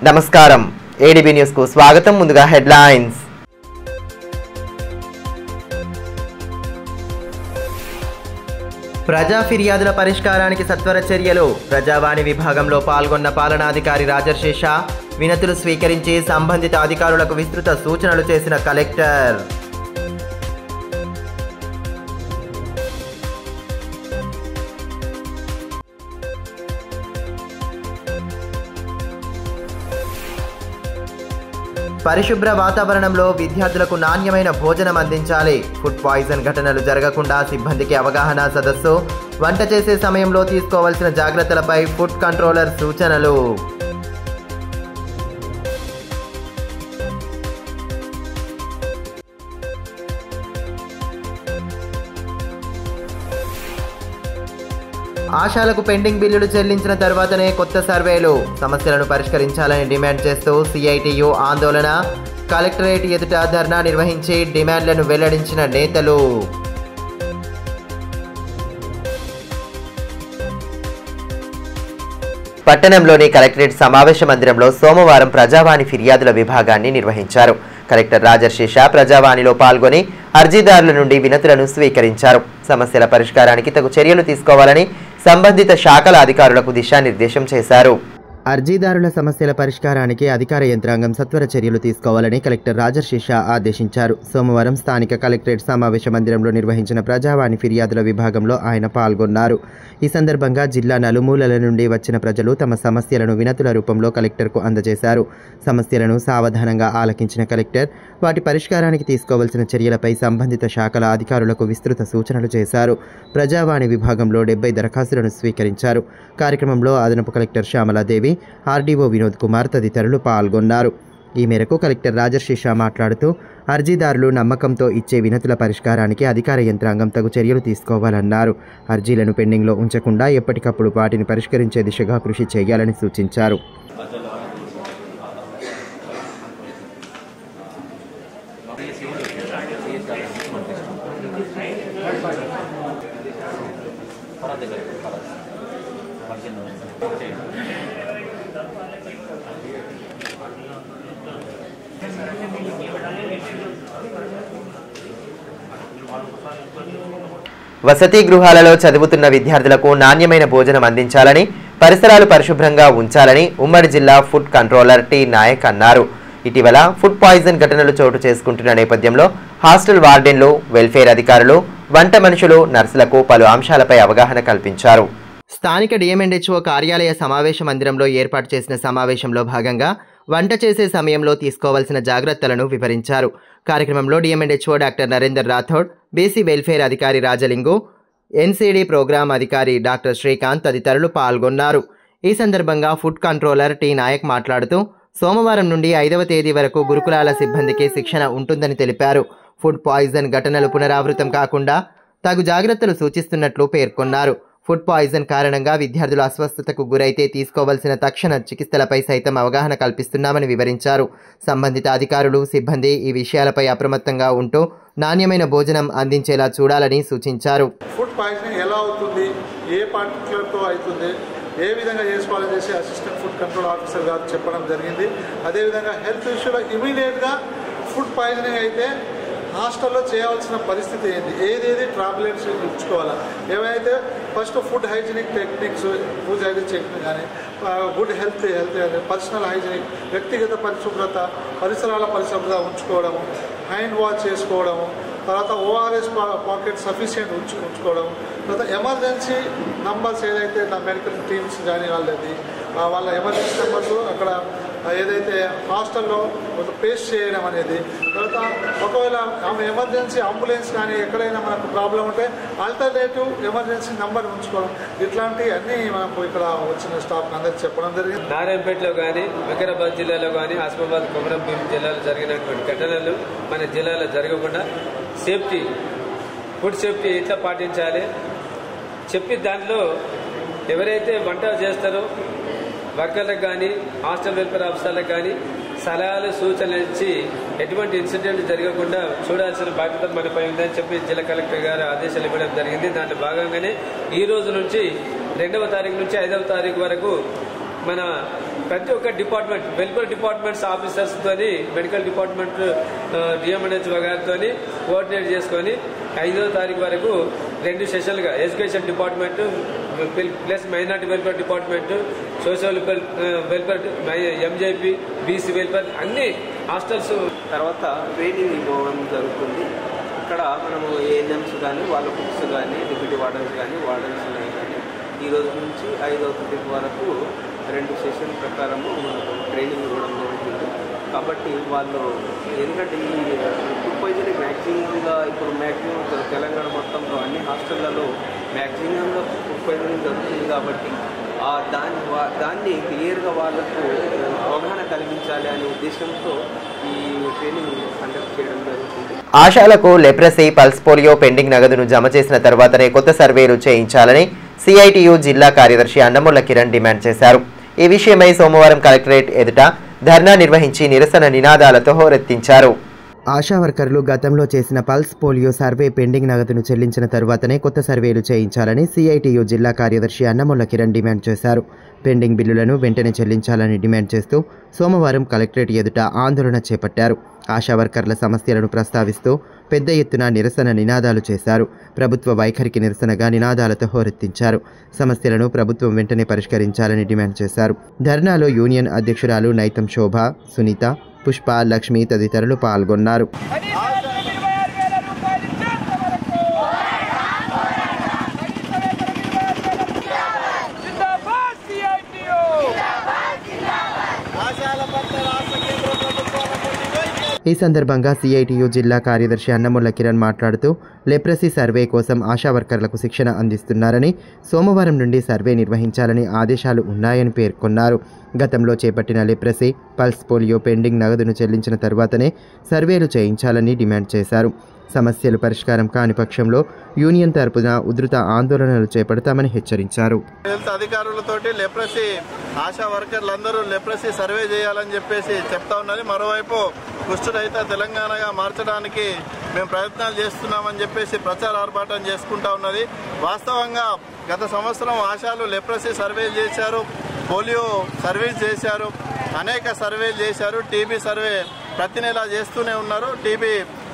నమస్కారం ADB news కు స్వాగతం. ముందుగా హెడ్లైన్స్. ప్రజా ఫిర్యాదుల పరిష్కారానికి సత్వర చర్యలు. ప్రజావాణి విభాగంలో పాల్గొన్న పాలనాధికారి రాజశేష వినతులు స్వీకరించి సంబంధిత అధికారులకు విస్తృత సూచనలు చేసిన కలెక్టర్. పరిశుభ్ర వాతావరణంలో విద్యార్థులకు నాణ్యమైన భోజనం అందించాలి. ఫుడ్ పాయిజన్ ఘటనలు జరగకుండా సిబ్బందికి అవగాహన సదస్సు. వంట చేసే సమయంలో తీసుకోవాల్సిన జాగ్రత్తలపై ఫుడ్ కంట్రోలర్ సూచనలు. ఆశాలకు పెండింగ్ బిల్లులు చెల్లించిన తర్వాతనే కొత్త సర్వేలు. సమస్యలను పరిష్కరించాలని డిమాండ్ చేస్తూ సిఐటియు ఆందోళన. కలెక్టరేట్ ఎదుట ధర్నా నిర్వహించి డిమాండ్లను వెల్లడించిన నేతలు. పట్టణంలోని కలెక్టరేట్ సమావేశ మందిరంలో సోమవారం ప్రజావాణి ఫిర్యాదుల విభాగాన్ని నిర్వహించారు. కలెక్టర్ రాజశేష ప్రజావాణిలో పాల్గొని అర్జీదారుల నుండి వినతులను స్వీకరించారు. సమస్యల పరిష్కారానికి తగు చర్యలు తీసుకోవాలని సంబంధిత శాఖల అధికారులకు దిశానిర్దేశం చేశారు. అర్జీదారుల సమస్యల పరిష్కారానికి అధికార యంత్రాంగం సత్వర చర్యలు తీసుకోవాలని కలెక్టర్ రాజశేష ఆదేశించారు. సోమవారం స్థానిక కలెక్టరేట్ సమావేశ మందిరంలో నిర్వహించిన ప్రజావాణి ఫిర్యాదుల విభాగంలో ఆయన పాల్గొన్నారు. ఈ సందర్భంగా జిల్లా నలుమూలల నుండి వచ్చిన ప్రజలు తమ సమస్యలను వినతుల రూపంలో కలెక్టర్కు అందజేశారు. సమస్యలను సావధానంగా ఆలకించిన కలెక్టర్ వాటి పరిష్కారానికి తీసుకోవాల్సిన చర్యలపై సంబంధిత శాఖల అధికారులకు విస్తృత సూచనలు చేశారు. ప్రజావాణి విభాగంలో 70 దరఖాస్తులను స్వీకరించారు. కార్యక్రమంలో అదనపు కలెక్టర్ శ్యామలాదేవి, ఆర్డీఓ వినోద్ కుమార్ తదితరులు పాల్గొన్నారు. ఈ మేరకు కలెక్టర్ రాజశేష మాట్లాడుతూ అర్జీదారులు నమ్మకంతో ఇచ్చే వినతుల పరిష్కారానికి అధికార యంత్రాంగం తగు చర్యలు తీసుకోవాలన్నారు. అర్జీలను పెండింగ్లో ఉంచకుండా ఎప్పటికప్పుడు వాటిని పరిష్కరించే దిశగా కృషి చేయాలని సూచించారు. వసతి గృహాలలో చదువుతున్న విద్యార్థులకు నాణ్యమైన భోజనం అందించాలని, పరిసరాలు పరిశుభ్రంగా ఉంచాలని ఉమ్మడి జిల్లా ఫుడ్ కంట్రోలర్ టి నాయక్ అన్నారు. ఇటీవల ఫుడ్ పాయిజన్ ఘటనలు చోటు చేసుకుంటున్న నేపథ్యంలో హాస్టల్ వార్డెన్లు, వెల్ఫేర్ అధికారులు, వంట మనుషులు, నర్సులకు పలు అంశాలపై అవగాహన కల్పించారు. స్థానిక డిఎంఎండ్హెచ్ఓ కార్యాలయ సమావేశ మందిరంలో ఏర్పాటు చేసిన సమావేశంలో భాగంగా వంట చేసే సమయంలో తీసుకోవాల్సిన జాగ్రత్తలను వివరించారు. కార్యక్రమంలో DM and HO doctor Narender Rathod, BC welfare అధికారి రాజలింగు, ఎన్సీడీ ప్రోగ్రాం అధికారి డాక్టర్ శ్రీకాంత్ తదితరులు పాల్గొన్నారు. ఈ సందర్భంగా ఫుడ్ కంట్రోలర్ టి నాయక్ మాట్లాడుతూ సోమవారం నుండి 5వ తేదీ వరకు గురుకులాల సిబ్బందికి శిక్షణ ఉంటుందని తెలిపారు. ఫుడ్ పాయిజన్ ఘటనలు పునరావృతం కాకుండా తగు జాగ్రత్తలు సూచిస్తున్నట్లు పేర్కొన్నారు. ఫుడ్ పాయిజన్ కారణంగా విద్యార్థులు అస్వస్థతకు గురైతే తీసుకోవాల్సిన తక్షణ చికిత్సలపై సైతం అవగాహన కల్పిస్తున్నామని వివరించారు. సంబంధిత అధికారులు, సిబ్బంది ఈ విషయాలపై అప్రమత్తంగా ఉంటూ నాణ్యమైన భోజనం అందించేలా చూడాలని సూచించారు. ఫుడ్ పాయిజనింగ్ ఎలా అవుతుంది, ఏ పార్టికులర్తో అవుతుంది, ఏ విధంగా చేసుకోవాలని చేసి అసిస్టెంట్ ఫుడ్ కంట్రోల్ ఆఫీసర్ గారు చెప్పడం జరిగింది. అదేవిధంగా హెల్త్ ఇష్యూలో ఇమీడియట్గా ఫుడ్ పాయిజనింగ్ అయితే హాస్టల్లో చేయాల్సిన పరిస్థితి ఏంటి, ఏదేది ట్రాబ్లెట్స్ ఇచ్చుకోవాలా, ఏమైతే first food hygienic techniques, food hygienic technique కానీ గుడ్ హెల్త్ పర్సనల్ హైజీనిక్, వ్యక్తిగత పరిశుభ్రత, పరిసరాల పరిశుభ్రత ఉంచుకోవడము, హ్యాండ్ వాష్ చేసుకోవడము, తర్వాత ఓఆర్ఎస్ పాకెట్ సఫిషియెంట్ ఉంచుకోవడం, తర్వాత ఎమర్జెన్సీ నంబర్స్ ఏదైతే నా మెడికల్ టీమ్స్ కానీ వాళ్ళ ఎమర్జెన్సీ నెంబర్స్ అక్కడ ఏదైతే హాస్టల్లో పేస్ట్ చేయడం అనేది, తర్వాత ఒకవేళ ఎమర్జెన్సీ అంబులెన్స్ కానీ ఎక్కడైనా మనకు ప్రాబ్లం ఉంటే ఆల్టర్నేటివ్ ఎమర్జెన్సీ నెంబర్ ఉంచుకోవడం, ఇట్లాంటివి అన్నీ మనకు ఇక్కడ వచ్చిన స్టాఫ్ అందరికి చెప్పడం జరిగింది. నారాయణపేటలో కానీ, వికారాబాద్ జిల్లాలో కానీ, ఆసిఫాబాద్, కొమరంభీం జిల్లాలో జరిగినటువంటి ఘటనలు మన జిల్లాలో జరగకుండా సేఫ్టీ, ఫుడ్ సేఫ్టీ ఎట్లా పాటించాలి చెప్పి దాంట్లో ఎవరైతే వంట చేస్తారో వర్కర్లకు కానీ, హాస్టల్ వెల్ఫేర్ ఆఫీసర్లకు కానీ సలహాలు, సూచనలు ఇచ్చి ఎటువంటి ఇన్సిడెంట్ జరగకుండా చూడాల్సిన బాధ్యత మనపై ఉందని చెప్పి జిల్లా కలెక్టర్ గారు ఆదేశాలు ఇవ్వడం జరిగింది. దాంట్లో భాగంగానే ఈ రోజు నుంచి 2వ తారీఖు నుంచి 5వ తారీఖు వరకు మన ప్రతి ఒక్క డిపార్ట్మెంట్ వెల్ఫేర్ డిపార్ట్మెంట్స్ ఆఫీసర్స్తో మెడికల్ డిపార్ట్మెంట్ డిఎంఎన్హెచ్ఓ గారితో కోఆర్డినేట్ చేసుకొని 5వ తారీఖు వరకు 2 సెషన్లుగా education department plus minority welfare department social welfare MJP BC welfare అన్ని హాస్టల్స్ తర్వాత ట్రైనింగ్ ఇవ్వడం జరుగుతుంది. ఇక్కడ మనము ఏఎన్ఎంస్ కానీ వాళ్ళ కుక్స్ కానీ డిప్యూటీ వార్డన్స్ కానీ కానీ ఈ రోజు నుంచి 5వ తారీఖు వరకు 2 సెషన్ ప్రకారము మనకు ట్రైనింగ్ ఇవ్వడం జరుగుతుంది. కాబట్టి వాళ్ళు ఎందుకంటే ఈ ఫుడ్ పాయిజనింగ్ మ్యాక్సిమంగా ఇప్పుడు తెలంగాణ మొత్తంలో అన్ని హాస్టళ్లలో మ్యాక్సిమంగా ఫుడ్ పాయిజనింగ్ జరుగుతుంది. కాబట్టి దాన్ని క్లియర్గా వాళ్ళకు అవగాహన కలిగించాలి అనే ఉద్దేశంతో ఈ ట్రైనింగ్ కండక్ట్ చేయడం జరుగుతుంది. ఆశాలకు లెప్రసీ, పల్స్ పోలియో పెండింగ్ నగదును జమ చేసిన తర్వాతనే కొత్త సర్వేలు చేయించాలని సిఐటియు జిల్లా కార్యదర్శి అన్నముల కిరణ్ డిమాండ్ చేశారు. ఈ విషయమై సోమవారం కలెక్టరేట్ ఎదుట ధర్నా నిర్వహించి నిరసన నినాదాలతో హోరెత్తించారు. ఆశా వర్కర్లు గతంలో చేసిన పల్స్ పోలియో సర్వే పెండింగ్ నగదును చెల్లించిన తరువాతనే కొత్త సర్వేలు చేయించాలని సిఐటియు జిల్లా కార్యదర్శి అన్నముల కిరణ్ డిమాండ్ చేశారు. పెండింగ్ బిల్లులను వెంటనే చెల్లించాలని డిమాండ్ చేస్తూ సోమవారం కలెక్టరేట్ ఎదుట ఆందోళన చేపట్టారు. ఆశా వర్కర్ల సమస్యలను ప్రస్తావిస్తూ పెద్ద ఎత్తున నిరసన నినాదాలు చేశారు. ప్రభుత్వ వైఖరికి నిరసనగా నినాదాలతో హోరెత్తించారు. సమస్యలను ప్రభుత్వం వెంటనే పరిష్కరించాలని డిమాండ్ చేశారు. ధర్నాలో యూనియన్ అధ్యక్షురాలు నైతం శోభ, సునీత, పుష్ప, లక్ష్మి తదితరులు పాల్గొన్నారు. ఈ సందర్భంగా సిఐటియు జిల్లా కార్యదర్శి అన్నముల కిరణ్ మాట్లాడుతూ లెప్రసీ సర్వే కోసం ఆశా వర్కర్లకు శిక్షణ అందిస్తున్నారని, సోమవారం నుండి సర్వే నిర్వహించాలని ఆదేశాలు ఉన్నాయని పేర్కొన్నారు. గతంలో చేపట్టిన లెప్రసీ, పల్స్ పోలియో పెండింగ్ నగదును చెల్లించిన తర్వాతనే సర్వేలు చేయించాలని డిమాండ్ చేశారు. సమస్యలు పరిష్కారం కాని పక్షంలో యూనియన్ తరపున ఉధృత ఆందోళనలు చేపడతామని హెచ్చరించారు. హెల్త్ అధికారులతోటి లెప్రసీ ఆశా వర్కర్లందరూ లెప్రసీ సర్వే చేయాలని చెప్పేసి చెప్తా ఉన్నది. మరోవైపు కుష్ఠరహిత తెలంగాణగా మార్చడానికి మేము ప్రయత్నాలు చేస్తున్నామని చెప్పేసి ప్రచార ఆర్భాటం చేసుకుంటా ఉన్నది. వాస్తవంగా గత సంవత్సరం ఆశాలు లెప్రసీ సర్వేలు చేశారు, పోలియో సర్వేలు చేశారు, అనేక సర్వేలు చేశారు. టీబీ సర్వే ప్రతి నెల చేస్తూనే ఉన్నారు. టీబీ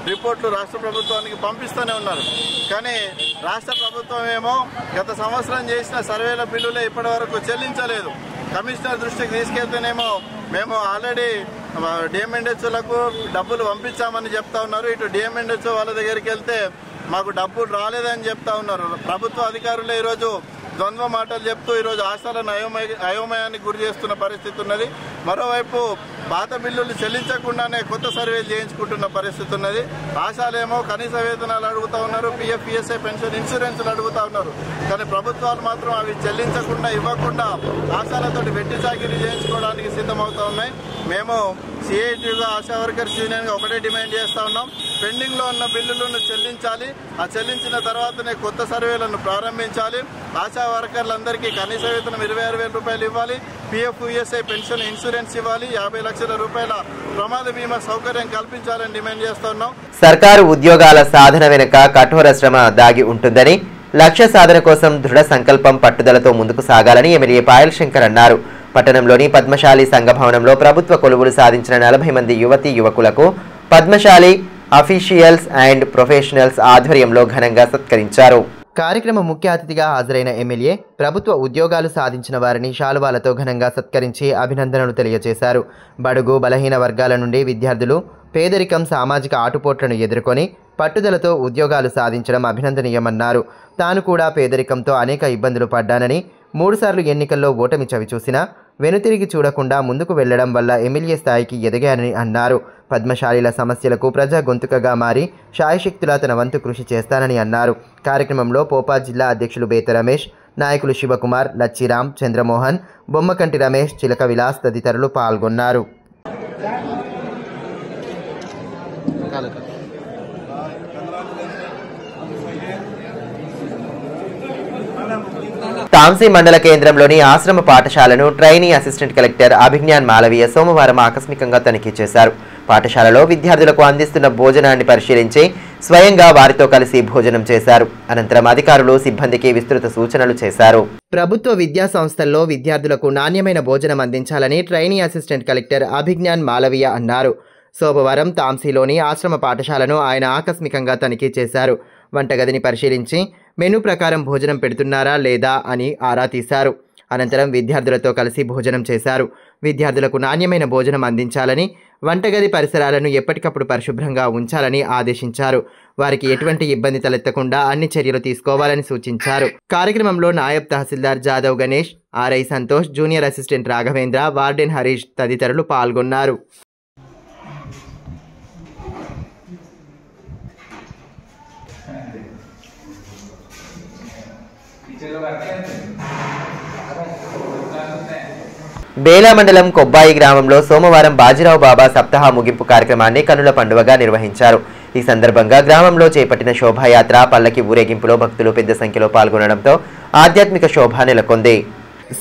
రిపోర్ట్లు రాష్ట్ర ప్రభుత్వానికి పంపిస్తూనే ఉన్నారు. కానీ రాష్ట్ర ప్రభుత్వం ఏమో గత సంవత్సరం చేసిన సర్వేల బిల్లులే ఇప్పటి వరకు చెల్లించలేదు. కమిషనర్ దృష్టికి తీసుకెళ్తేనేమో మేము ఆల్రెడీ డిఎంఎన్హెచ్ఓలకు డబ్బులు పంపించామని చెప్తా ఉన్నారు. ఇటు డిఎంఎన్హెచ్ఓ వాళ్ళ దగ్గరికి వెళ్తే మాకు డబ్బులు రాలేదని చెప్తా ఉన్నారు. ప్రభుత్వ అధికారులే ఈరోజు ద్వంద్వ మాటలు చెప్తూ ఈరోజు ఆశాలను అయోమయానికి గురి చేస్తున్న పరిస్థితి ఉన్నది. మరోవైపు పాత బిల్లులు చెల్లించకుండానే కొత్త సర్వేలు చేయించుకుంటున్న పరిస్థితి ఉన్నది. ఆశాలేమో కనీస వేతనాలు అడుగుతా ఉన్నారు, పిఎఫ్, పిఎస్ఐ పెన్షన్, ఇన్సూరెన్స్లు అడుగుతా ఉన్నారు. కానీ ప్రభుత్వాలు మాత్రం అవి చెల్లించకుండా, ఇవ్వకుండా ఆశాలతోటి వెట్టి చాకిరీ చేయించుకోవడానికి సిద్ధమవుతా ఉన్నాయి. మేము సిఐటిగా ఆశా వర్కర్స్ యూనియన్గా ఒకటే డిమాండ్ చేస్తూ ఉన్నాం. పెండింగ్లో ఉన్న బిల్లులను చెల్లించాలి. ఆ చెల్లించిన తర్వాతనే కొత్త సర్వేలను ప్రారంభించాలి. ఆశా వర్కర్లందరికీ కనీస వేతనం 26,000 రూపాయలు ఇవ్వాలి. పిఎఫ్, ఈఎస్ఐ పెన్షన్, ఇన్సూరెన్స్ ఇవ్వాలి. 50 లక్షల రూపాయల ప్రమాద బీమా సౌకర్యం కల్పించాలని డిమాండ్ చేస్తున్నాం. సర్కారు ఉద్యోగాల సాధన వెనుక కఠోర శ్రమ దాగి ఉంటుందని, లక్ష్య సాధన కోసం దృఢ సంకల్పం, పట్టుదలతో ముందుకు సాగాలని ఎమ్మెల్యే పాయల్ శంకర్ అన్నారు. పట్టణంలోని పద్మశాలి సంఘ భవనంలో ప్రభుత్వ కొలువులు సాధించిన 40 మంది యువతీ యువకులకు పద్మశాలి అఫీషియల్స్ అండ్ ప్రొఫెషనల్స్ ఆధ్వర్యంలో ఘనంగా సత్కరించారు. కార్యక్రమ ముఖ్య అతిథిగా హాజరైన ఎమ్మెల్యే ప్రభుత్వ ఉద్యోగాలు సాధించిన వారిని శాలువాలతో ఘనంగా సత్కరించి అభినందనలు తెలియజేశారు. బడుగు బలహీన వర్గాల నుండి విద్యార్థులు పేదరికం, సామాజిక ఆటుపోట్లను ఎదుర్కొని పట్టుదలతో ఉద్యోగాలు సాధించడం అభినందనీయమన్నారు. తాను కూడా పేదరికంతో అనేక ఇబ్బందులు పడ్డానని, 3 సార్లు ఎన్నికల్లో ఓటమి చవిచూసినా వెనుతిరిగి చూడకుండా ముందుకు వెళ్లడం వల్ల ఎమ్మెల్యే స్థాయికి ఎదిగానని అన్నారు. పద్మశాలీల సమస్యలకు ప్రజా గొంతుకగా మారి శాయశక్తులా తన వంతు కృషి చేస్తానని అన్నారు. కార్యక్రమంలో పోపా జిల్లా అధ్యక్షులు బేత రమేష్, నాయకులు శివకుమార్, లచ్చిరామ్, చంద్రమోహన్, బొమ్మకంటి రమేష్, చిలక విలాస్ తదితరులు పాల్గొన్నారు. తాంసీ మండల కేంద్రంలోని ఆశ్రమ పాఠశాలను trainee assistant collector Abhigyan Malaviya సోమవారం ఆకస్మికంగా తనిఖీ చేశారు. పాఠశాలలో విద్యార్థులకు అందిస్తున్న భోజనాన్ని పరిశీలించి స్వయంగా వారితో కలిసి భోజనం చేశారు. అనంతరం అధికారులు సిబ్బందికి విస్తృత సూచనలు చేశారు. ప్రభుత్వ విద్యా సంస్థల్లో విద్యార్థులకు నాణ్యమైన భోజనం అందించాలని trainee assistant collector Abhigyan Malaviya అన్నారు. సోమవారం తాంసీలోని ఆశ్రమ పాఠశాలను ఆయన ఆకస్మికంగా తనిఖీ చేశారు. వంటగదిని పరిశీలించి మెనూ ప్రకారం భోజనం పెడుతున్నారా లేదా అని ఆరా తీశారు. అనంతరం విద్యార్థులతో కలిసి భోజనం చేశారు. విద్యార్థులకు నాణ్యమైన భోజనం అందించాలని, వంటగది పరిసరాలను ఎప్పటికప్పుడు పరిశుభ్రంగా ఉంచాలని ఆదేశించారు. వారికి ఎటువంటి ఇబ్బంది తలెత్తకుండా అన్ని చర్యలు తీసుకోవాలని సూచించారు. కార్యక్రమంలో naib tahsildar Jadhav Ganesh, RI Santosh, junior assistant Raghavendra, warden Harish తదితరులు పాల్గొన్నారు. బేలా మండలం కొబ్బాయి గ్రామంలో సోమవారం బాజీరావు బాబా సప్తాహ ముగింపు కార్యక్రమాన్ని కనుల పండువగా నిర్వహించారు. ఈ సందర్భంగా గ్రామంలో చేపట్టిన శోభాయాత్ర, పల్లకి ఊరేగింపులో భక్తులు పెద్ద సంఖ్యలో పాల్గొనడంతో ఆధ్యాత్మిక శోభ నెలకొంది.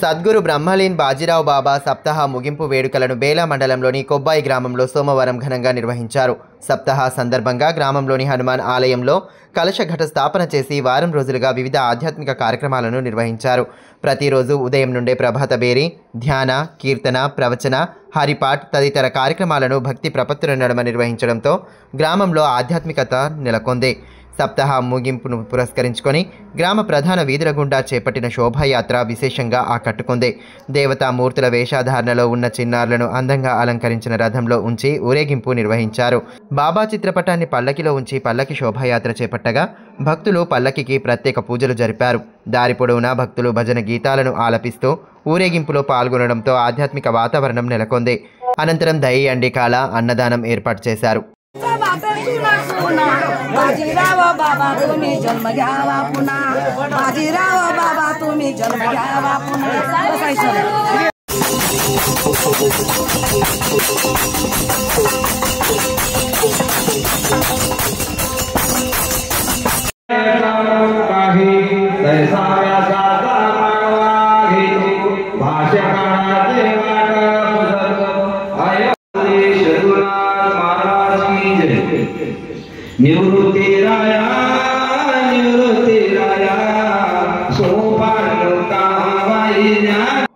సద్గురు బ్రహ్మలీన్ బాజీరావు బాబా సప్తాహ ముగింపు వేడుకలను బేలా మండలంలోని కొబ్బాయి గ్రామంలో సోమవారం ఘనంగా నిర్వహించారు. సప్తాహ సందర్భంగా గ్రామంలోని హనుమాన్ ఆలయంలో కలశ ఘట స్థాపన చేసి వారం రోజులుగా వివిధ ఆధ్యాత్మిక కార్యక్రమాలను నిర్వహించారు. ప్రతిరోజు ఉదయం నుండే ప్రభాత బేరి, ధ్యాన, కీర్తన, ప్రవచన, హరిపాఠ్ తదితర కార్యక్రమాలను భక్తి ప్రపత్తుల నడుమ నిర్వహించడంతో గ్రామంలో ఆధ్యాత్మికత నెలకొంది. సప్తాహ ముగింపును పురస్కరించుకొని గ్రామ ప్రధాన వీధుల గుండా చేపట్టిన శోభాయాత్ర విశేషంగా ఆకట్టుకుంది. దేవతామూర్తుల వేషధారణలో ఉన్న చిన్నారులను అందంగా అలంకరించిన రథంలో ఉంచి ఊరేగింపు నిర్వహించారు. బాబా చిత్రపటాన్ని పల్లకిలో ఉంచి పల్లకి శోభాయాత్ర చేపట్టగా భక్తులు పల్లకికి ప్రత్యేక పూజలు జరిపారు. దారి పొడవునా భక్తులు భజన గీతాలను ఆలపిస్తూ ఊరేగింపులో పాల్గొనడంతో ఆధ్యాత్మిక వాతావరణం నెలకొంది. అనంతరం దహి అండికాల అన్నదానం ఏర్పాటు చేశారు. बाजीराव बाबा तुम्ही जन्म घ्यावा पुन्हा, बाजीराव बाबा तुम्ही जन्म घ्यावा पुन्हा.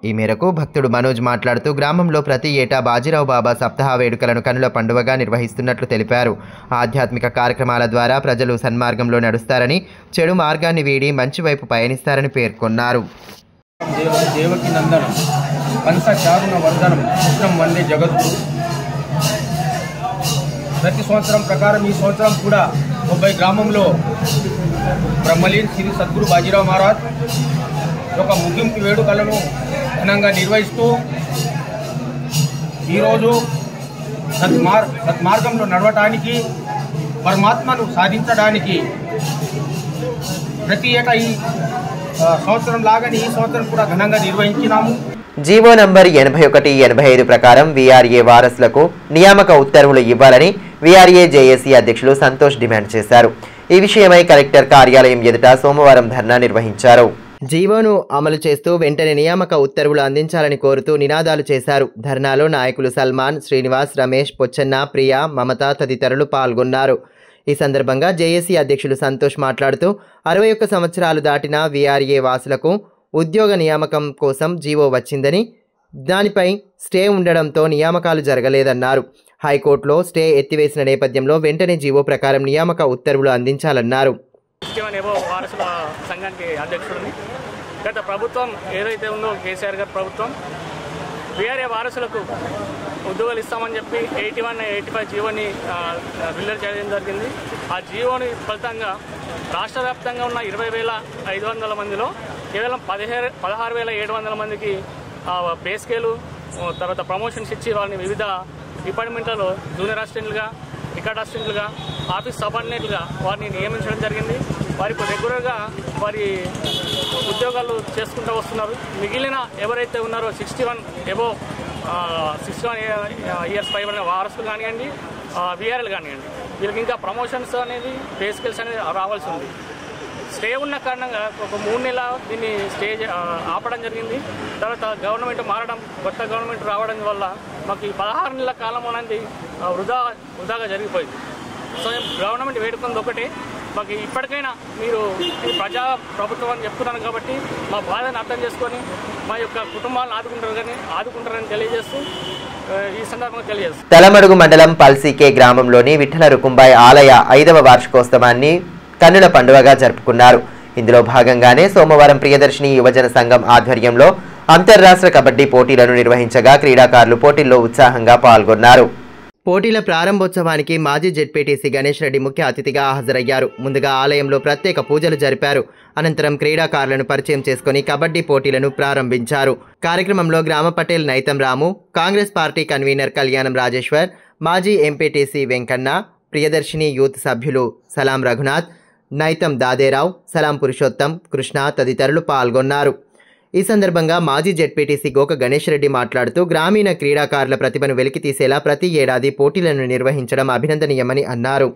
ఈ మేరకు భక్తుడు మనోజ్ మాట్లాడుతూ గ్రామంలో ప్రతి ఏటా బాజీరావు బాబా సప్తాహ వేడుకలను కనుల పండువగా నిర్వహిస్తున్నట్లు తెలిపారు. ఆధ్యాత్మిక కార్యక్రమాల ద్వారా ప్రజలు సన్మార్గంలో నడుస్తారని, చెడు మార్గాన్ని వీడి మంచి వైపు పయనిస్తారని పేర్కొన్నారు. దేవకి నందనం పంచచారుణ వర్ధనం కృష్ణం వందే జగద్గురు. ప్రతి సంవత్సరం ప్రకారం ఈ సంవత్సరం కూడా కొబ్బాయి గ్రామంలో బ్రహ్మలీన్ శ్రీ సద్గురు బాజీరావు మహారాజ్ యొక్క ముగింపు వేడుకలను ఘనంగా నిర్వహిస్తూ ఈరోజు సత్మార్గంలో నడవటానికి, పరమాత్మను సాధించడానికి ప్రతి ఏటా ఈ సంవత్సరం లాగానే ఈ సంవత్సరం కూడా ఘనంగా నిర్వహించినాము. జీవో నంబర్ 81-85 ప్రకారం వీఆర్ఏ వారసులకు నియామక ఉత్తర్వులు ఇవ్వాలని వీఆర్ఏ జేఏసీ అధ్యక్షులు సంతోష్ డిమాండ్ చేశారు. ఈ విషయమై కలెక్టర్ కార్యాలయం ఎదుట సోమవారం ధర్నా నిర్వహించారు. జీవోను అమలు చేస్తూ వెంటనే నియామక ఉత్తర్వులు అందించాలని కోరుతూ నినాదాలు చేశారు. ధర్నాలో నాయకులు సల్మాన్, శ్రీనివాస్, రమేష్, పొచ్చన్న, ప్రియా, మమత తదితరులు పాల్గొన్నారు. ఈ సందర్భంగా జేఏసీ అధ్యక్షులు సంతోష్ మాట్లాడుతూ 61 సంవత్సరాలు దాటిన వీఆర్ఏ వాసులకు ఉద్యోగ నియామకం కోసం జీవో వచ్చిందని, దానిపై స్టే ఉండడంతో నియామకాలు జరగలేదన్నారు. హైకోర్టులో స్టే ఎత్తివేసిన నేపథ్యంలో వెంటనే జీవో ప్రకారం నియామక ఉత్తర్వులు అందించాలన్నారు. వారసుల సంఘానికి అధ్యక్షుడిని. గత ప్రభుత్వం ఏదైతే ఉందో కేసీఆర్ గారి ప్రభుత్వం వీఆర్ఏ వారసులకు ఉద్యోగాలు ఇస్తామని చెప్పి 81-85 జీవోని రిలీజ్ చేయడం జరిగింది. ఆ జీవోని ఫలితంగా రాష్ట్ర వ్యాప్తంగా ఉన్న 20,500 మందిలో కేవలం 16,700 మందికి పే స్కేలు, తర్వాత ప్రమోషన్స్ ఇచ్చి వాళ్ళని వివిధ డిపార్ట్మెంట్లలో జూనియర్ అసిస్టెంట్లుగా, రికార్డ్ అసిస్టెంట్లుగా, ఆఫీస్ సబార్డినేట్లుగా వారిని నియమించడం జరిగింది. వారికి రెగ్యులర్గా వారి ఉద్యోగాలు చేసుకుంటూ వస్తున్నారు. మిగిలిన ఎవరైతే ఉన్నారో 61 ఇయర్స్ పై వారసులు కానివ్వండి, వీఆర్ఎల్ కానివ్వండి, వీళ్ళకి ఇంకా ప్రమోషన్స్ అనేది, పే స్కేల్స్ అనేది రావాల్సి ఉంది. స్టే ఉన్న కారణంగా ఒక 3 నెలల దీన్ని స్టే ఆపడం జరిగింది. తర్వాత గవర్నమెంట్ మారడం, కొత్త గవర్నమెంట్ రావడం వల్ల మాకు ఈ 16 నెలల కాలం అనేది వృధాగా జరిగిపోయింది. సో గవర్నమెంట్ వేడుకుంది ఒకటే, మాకు ఇప్పటికైనా మీరు ప్రభుత్వం అని చెప్తున్నాను కాబట్టి మా బాధను అర్థం చేసుకొని మా యొక్క కుటుంబాలను ఆదుకుంటారని తెలియజేస్తూ ఈ సందర్భంగా తెలియజేస్తాం. తలమడుగు మండలం పల్సీకే గ్రామంలోని విఠల రుకుంబాయ్ ఆలయ 5వ వార్షికోత్సవాన్ని కన్నుల పండుగగా జరుపుకున్నారు. ఇందులో భాగంగానే సోమవారం ప్రియదర్శిని యువజన సంఘం ఆధ్వర్యంలో అంతర్రాష్ట్ర కబడ్డీ పోటీలను నిర్వహించగా క్రీడాకారులు పోటీల్లో ఉత్సాహంగా పాల్గొన్నారు. పోటీల ప్రారంభోత్సవానికి మాజీ జెడ్పీటీసీ గణేష్ రెడ్డి ముఖ్య అతిథిగా హాజరయ్యారు. ముందుగా ఆలయంలో ప్రత్యేక పూజలు జరిపారు. అనంతరం క్రీడాకారులను పరిచయం చేసుకుని కబడ్డీ పోటీలను ప్రారంభించారు. కార్యక్రమంలో గ్రామ పటేల్ నైతం రాము, కాంగ్రెస్ పార్టీ కన్వీనర్ కళ్యాణం రాజేశ్వర్, మాజీ ఎంపీటీసీ వెంకన్న, ప్రియదర్శిని యూత్ సభ్యులు సలాం రఘునాథ్, నైతం దాదేరావు, సలాం పురుషోత్తం, కృష్ణ తదితరులు పాల్గొన్నారు. ఈ సందర్భంగా మాజీ జెడ్పీటీసీ గోక గణేష్ రెడ్డి మాట్లాడుతూ గ్రామీణ క్రీడాకారుల ప్రతిభను వెలికితీసేలా ప్రతి ఏడాది పోటీలను నిర్వహించడం అభినందనీయమని అన్నారు.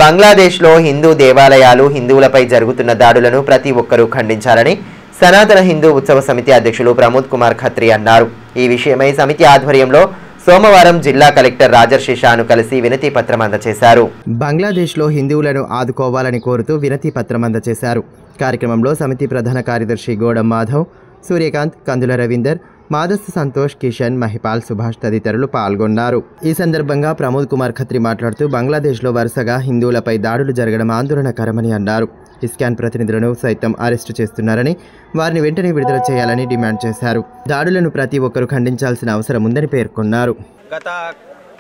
బంగ్లాదేశ్లో హిందూ దేవాలయాలు హిందువులపై జరుగుతున్న దాడులను ప్రతి ఒక్కరూ ఖండించాలని సనాతన హిందూ ఉత్సవ సమితి అధ్యక్షులు ప్రమోద్ కుమార్ ఖత్రి అన్నారు. ఈ విషయమై సమితి ఆధ్వర్యంలో సోమవారం జిల్లా కలెక్టర్ రాజర్షిషాను కలిసి వినతి పత్రం అందజేశారు. బంగ్లాదేశ్లో హిందువులను ఆదుకోవాలని కోరుతూ వినతి పత్రం అందజేశారు. కార్యక్రమంలో సమితి ప్రధాన కార్యదర్శి గోడం మాధవ్, సూర్యకాంత్, కందుల రవీందర్, మాదస్తు సంతోష్, కిషన్, మహిపాల్, సుభాష్ తదితరులు పాల్గొన్నారు. ఈ సందర్భంగా ప్రమోద్ కుమార్ ఖత్రి మాట్లాడుతూ బంగ్లాదేశ్లో వరుసగా హిందువులపై దాడులు జరగడం ఆందోళనకరమని అన్నారు. ఇస్కాన్ ప్రతినిధులను సైతం అరెస్టు చేస్తున్నారని, వారిని వెంటనే విడుదల చేయాలని డిమాండ్ చేశారు. దాడులను ప్రతి ఒక్కరూ ఖండించాల్సిన అవసరం ఉందని పేర్కొన్నారు. గత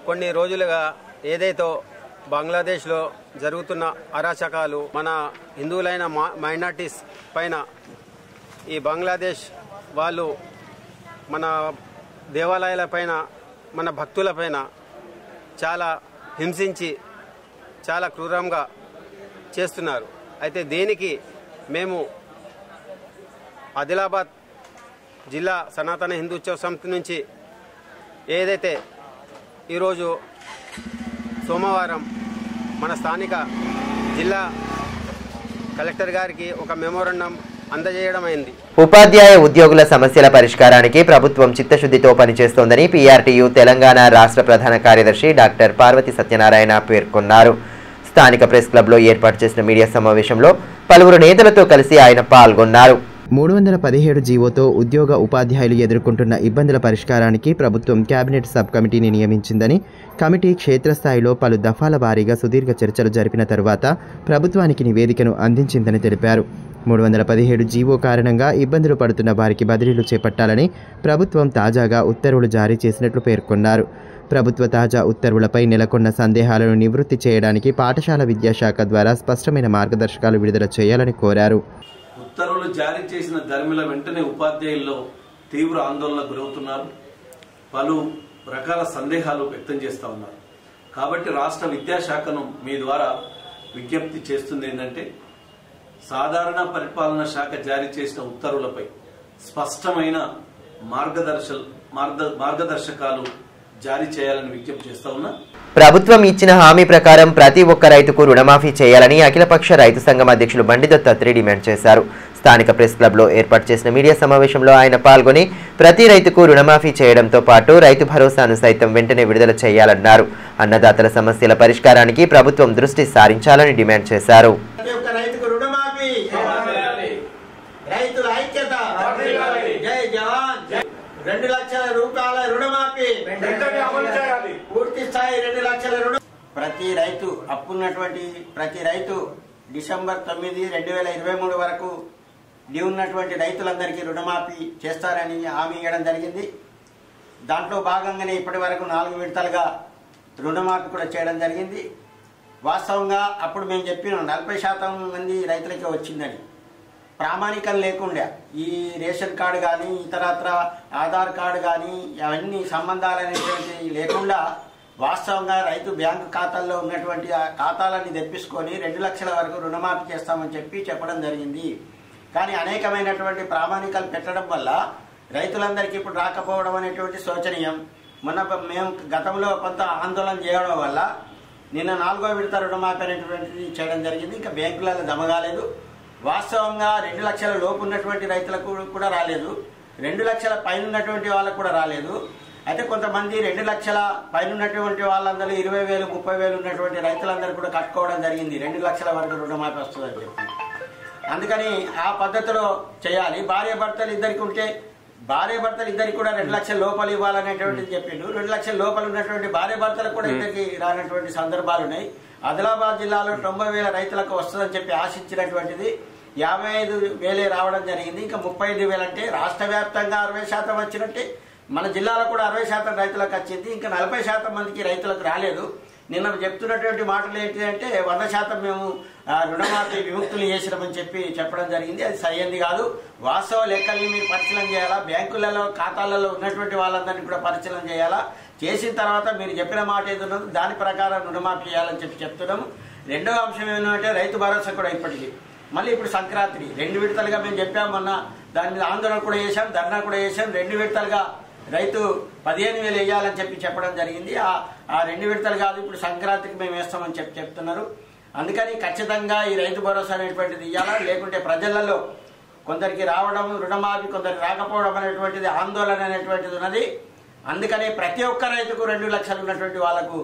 కొన్ని రోజులుగా ఏదైతే బంగ్లాదేశ్లో జరుగుతున్న అరాచకాలు, మన హిందువులైన మైనార్టీస్ పైన ఈ బంగ్లాదేశ్ వాళ్ళు మన దేవాలయాల పైన, మన భక్తుల పైన చాలా హింసించి చాలా క్రూరంగా చేస్తున్నారు. అయితే దీనికి మేము ఆదిలాబాద్ జిల్లా సనాతన హిందూ ఉత్సవ సమితి నుంచి ఏదైతే ఈరోజు సోమవారం మన స్థానిక జిల్లా కలెక్టర్ గారికి ఒక మెమోరాండం అందజేయడం అయింది. ఉపాధ్యాయ ఉద్యోగుల సమస్యల పరిష్కారానికి ప్రభుత్వం చిత్తశుద్ధితో పనిచేస్తోందని పీఆర్టీయూ తెలంగాణ రాష్ట్ర ప్రధాన కార్యదర్శి డాక్టర్ పార్వతి సత్యనారాయణ పేర్కొన్నారు. స్థానిక ప్రెస్ క్లబ్లో ఏర్పాటు చేసిన మీడియా సమావేశంలో పలువురు నేతలతో కలిసి ఆయన పాల్గొన్నారు. 317 జీవోతో ఉద్యోగ ఉపాధ్యాయులు ఎదుర్కొంటున్న ఇబ్బందుల పరిష్కారానికి ప్రభుత్వం కేబినెట్ సబ్ కమిటీని నియమించిందని, కమిటీ క్షేత్రస్థాయిలో పలు దఫాల వారీగా సుదీర్ఘ చర్చలు జరిపిన తరువాత ప్రభుత్వానికి నివేదికను అందించిందని తెలిపారు. 317 జీవో కారణంగా ఇబ్బందులు పడుతున్న వారికి బదిలీలు చేపట్టాలని ప్రభుత్వం తాజాగా ఉత్తర్వులు జారీ చేసినట్లు పేర్కొన్నారు. ప్రభుత్వ తాజా ఉత్తర్వులపై నెలకొన్న సందేహాలను నివృత్తి చేయడానికి పాఠశాల విద్యాశాఖ ద్వారా స్పష్టమైన మార్గదర్శకాలు విడుదల చేయాలని కోరారు. ఉత్తర్వులు జారీ చేసిన ధర్మిల వెంటనే ఉపాధ్యాయుల్లో తీవ్ర ఆందోళనకు గురవుతున్నారు. పలు రకాల సందేహాలు వ్యక్తం చేస్తూ ఉన్నారు. కాబట్టి రాష్ట్ర విద్యాశాఖను మీ ద్వారా విజ్ఞప్తి చేస్తుంది ఏంటంటే, సాధారణ పరిపాలన శాఖ జారీ చేసిన ఉత్తర్వులపై స్పష్టమైన మార్గదర్శకాలు జారీ చేయాలని విజ్ఞప్తి చేస్తా ఉన్నా. ప్రభుత్వం ఇచ్చిన హామీ ప్రకారం ప్రతి ఒక్క రైతుకు రుణమాఫీ చేయాలని అఖిలపక్ష రైతు సంఘం అధ్యక్షులు బండి దత్తాత్రేయ డిమాండ్ చేశారు. స్థానిక ప్రెస్ క్లబ్లో ఏర్పాటు చేసిన మీడియా సమావేశంలో ఆయన పాల్గొని ప్రతి రైతుకు రుణమాఫీ చేయడంతో పాటు రైతు భరోసాను సైతం వెంటనే విడుదల చేయాలన్నారు. అన్నదాతల సమస్యల పరిష్కారానికి ప్రభుత్వం దృష్టి సారించాలని డిమాండ్ చేశారు. ప్రతి రైతు అప్పున్నటువంటి ప్రతి రైతు డిసెంబర్ 9, 2023 వరకు డ్యూ ఉన్నటువంటి రైతులందరికీ రుణమాఫీ చేస్తారని హామీ ఇవ్వడం జరిగింది. దాంట్లో భాగంగానే ఇప్పటి వరకు 4 విడతలుగా రుణమాఫీ కూడా చేయడం జరిగింది. వాస్తవంగా అప్పుడు మేము చెప్పినాం 40% మంది రైతులకే వచ్చిందని. ప్రామాణికం లేకుండా ఈ రేషన్ కార్డు కానీ ఇతరత్ర ఆధార్ కార్డు కానీ అవన్నీ సంబంధాలు అనేటువంటివి లేకుండా వాస్తవంగా రైతు బ్యాంకు ఖాతాల్లో ఉన్నటువంటి ఆ ఖాతాలన్నీ తెప్పించుకొని 2 లక్షల వరకు రుణమాఫీ చేస్తామని చెప్పడం జరిగింది. కానీ అనేకమైనటువంటి ప్రామాణికాలు పెట్టడం వల్ల రైతులందరికీ ఇప్పుడు రాకపోవడం అనేటువంటి శోచనీయం. మేము గతంలో కొంత ఆందోళన చేయడం వల్ల నిన్న 4వ విడత రుణమాఫీ అనేటువంటిది చేయడం జరిగింది. ఇంకా బ్యాంకులలో జమ కాలేదు. వాస్తవంగా 2 లక్షల లోపు ఉన్నటువంటి రైతులకు కూడా రాలేదు, 2 లక్షల పైన ఉన్నటువంటి వాళ్ళకు కూడా రాలేదు. అయితే కొంతమంది 2 లక్షల పైన ఉన్నటువంటి వాళ్ళందరూ 20,000 30,000 ఉన్నటువంటి రైతులందరూ కూడా కట్టుకోవడం జరిగింది. 2 లక్షల వరకు రుణమాఫీ వస్తుందని చెప్పి. అందుకని ఆ పద్ధతిలో చేయాలి. భార్యాభర్తలు ఇద్దరికి ఉంటే భార్యాభర్తలు ఇద్దరికి కూడా 2 లక్షల లోపల ఇవ్వాలనేటువంటిది చెప్పిండు. 2 లక్షల లోపల ఉన్నటువంటి భార్యాభర్తలకు కూడా ఇద్దరికి రానటువంటి సందర్భాలు ఉన్నాయి. ఆదిలాబాద్ జిల్లాలో 90,000 రైతులకు వస్తుందని చెప్పి ఆశించినటువంటిది 55,000 రావడం జరిగింది. ఇంకా 35,000 అంటే రాష్ట్ర వ్యాప్తంగా 60% వచ్చినట్టే మన జిల్లాలో కూడా 60% రైతులకు వచ్చింది. ఇంకా 40% మందికి రైతులకు రాలేదు. నిన్న చెప్తున్నటువంటి మాటలు ఏంటి అంటే 100% మేము రుణమాఫీ విముక్తులు చేసినామని చెప్పడం జరిగింది. అది సరైనది కాదు. వాస్తవ లెక్కల్ని మీరు పరిశీలన చేయాలా, బ్యాంకులలో ఖాతాలలో ఉన్నటువంటి వాళ్ళందరినీ కూడా పరిశీలన చేయాలా. చేసిన తర్వాత మీరు చెప్పిన మాట ఏదో దాని ప్రకారం రుణమాఫీ చేయాలని చెప్తున్నాము. రెండవ అంశం ఏంటంటే రైతు భరోసా కూడా ఇప్పటికీ మళ్ళీ ఇప్పుడు సంక్రాంతి 2 విడతలుగా మేము చెప్పాము. మొన్న దాని మీద ఆందోళన కూడా చేశాం, ధర్నా కూడా చేశాం. 2 విడతలుగా రైతు 15,000 వేయాలని చెప్పడం జరిగింది. ఆ 2 విడతలు కాదు, ఇప్పుడు సంక్రాంతికి మేము వేస్తామని చెప్తున్నారు. అందుకని ఖచ్చితంగా ఈ రైతు భరోసా అనేటువంటిది ఇవ్వాలా. లేకుంటే ప్రజలలో కొందరికి రావడం రుణమాఫీ, కొందరికి రాకపోవడం అనేటువంటిది ఆందోళన అనేటువంటిది ఉన్నది. అందుకని ప్రతి ఒక్క రైతుకు 2 లక్షలు ఉన్నటువంటి వాళ్ళకు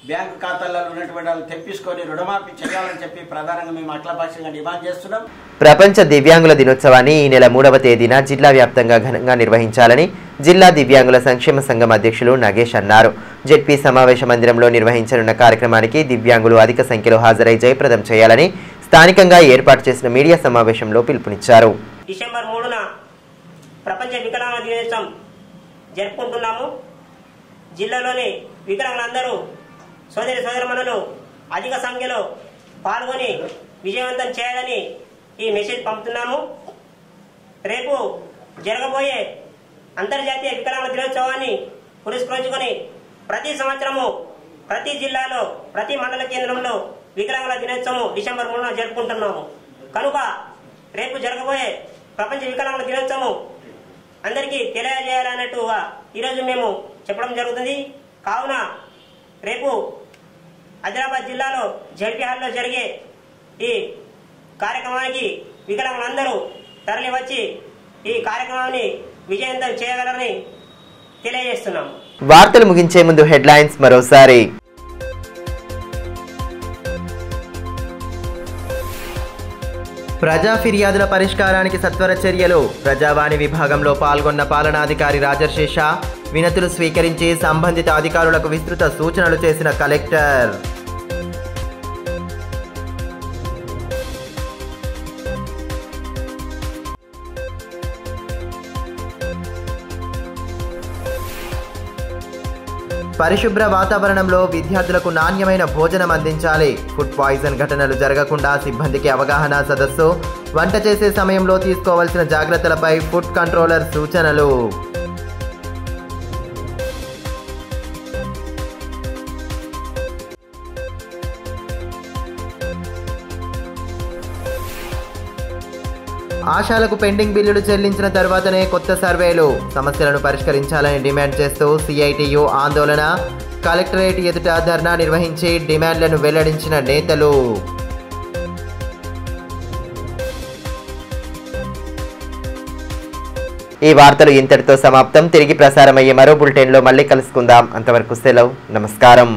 బ్యాంకు ఖాతాల్లో ఉన్నటువంటి వాళ్ళు తెప్పించుకొని రుణమాఫీ చేయాలని చెప్పి ప్రధానంగా మేము అఖిలపక్షంగా డిమాండ్ చేస్తున్నాం. ప్రపంచ దివ్యాంగుల దినోత్సవాన్ని ఈ నెల 3వ తేదీన జిల్లా వ్యాప్తంగా ఘనంగా నిర్వహించాలని జిల్లా దివ్యాంగుల సంక్షేమ సంఘం అధ్యక్షులు నగేష్ అన్నారు. జెడ్పీ సమావేశ మందిరంలో నిర్వహించనున్న కార్యక్రమానికి దివ్యాంగులు అధిక సంఖ్యలో హాజరై జయప్రదం చేయాలని స్థానికంగా ఏర్పాటు చేసిన మీడియా సమావేశంలో పిలుపునిచ్చారు. డిసెంబర్ 3న ప్రపంచ వికలాంగుల దినోత్సవం జరుపుకుంటున్నాము. జిల్లాలోని వికలాంగులందరూ సోదరిమణులు అధిక సంఖ్యలో పాల్గొని విజయవంతం చేయాలని ఈ మెసేజ్ పంపుతున్నాము. రేపు జరగబోయే అంతర్జాతీయ వికలాంగుల దినోత్సవాన్ని పురస్కరించుకొని ప్రతి సంవత్సరము ప్రతి జిల్లాలో ప్రతి మండల కేంద్రంలో వికలాంగుల దినోత్సవం డిసెంబర్ 3న జరుపుకుంటున్నాము. కనుక రేపు జరగబోయే ప్రపంచ వికలాంగుల దినోత్సవం అందరికీ తెలియజేయాలన్నట్టుగా ఈరోజు మేము చెప్పడం జరుగుతుంది. కావున రేపు ఆదిలాబాద్ జిల్లాలో జెడ్పీ హాల్లో జరిగే ఈ కార్యక్రమానికి వికలాంగులందరూ తరలి వచ్చి ఈ కార్యక్రమాన్ని విజయవంతం చేయగలరని తెలియజేస్తున్నాము. వార్తలు ముగించే ముందు హెడ్లైన్స్ మరోసారి. ప్రజా ఫిర్యాదుల పరిష్కారానికి సత్వర చర్యలు. ప్రజావాణి విభాగంలో పాల్గొన్న పాలనాధికారి రాజశేష వినతులు స్వీకరించి సంబంధిత అధికారులకు విస్తృత సూచనలు చేసిన కలెక్టర్. పరిశుభ్ర వాతావరణంలో విద్యార్థులకు నాణ్యమైన భోజనం అందించాలి. ఫుడ్ పాయిజన్ ఘటనలు జరగకుండా సిబ్బందికి అవగాహన సదస్సు. వంట చేసే సమయంలో తీసుకోవాల్సిన జాగ్రత్తలపై ఫుడ్ కంట్రోలర్ సూచనలు. ఆశాలకు పెండింగ్ బిల్లులు చెల్లించిన తర్వాతనే కొత్త సర్వేలు. సమస్యలను పరిష్కరించాలని డిమాండ్ చేస్తూ సిఐటియు ఆందోళన. కలెక్టరేట్ ఎదుట ధర్నా నిర్వహించి డిమాండ్లను వెల్లడించిన నేతలు. ఈ వార్తలు ఇంతటితో సమాప్తం. తిరిగి ప్రసారమయ్యే మరో బులెటిన్లో మళ్ళీ కలుసుకుందాం. అంతవరకు సెలవు. నమస్కారం.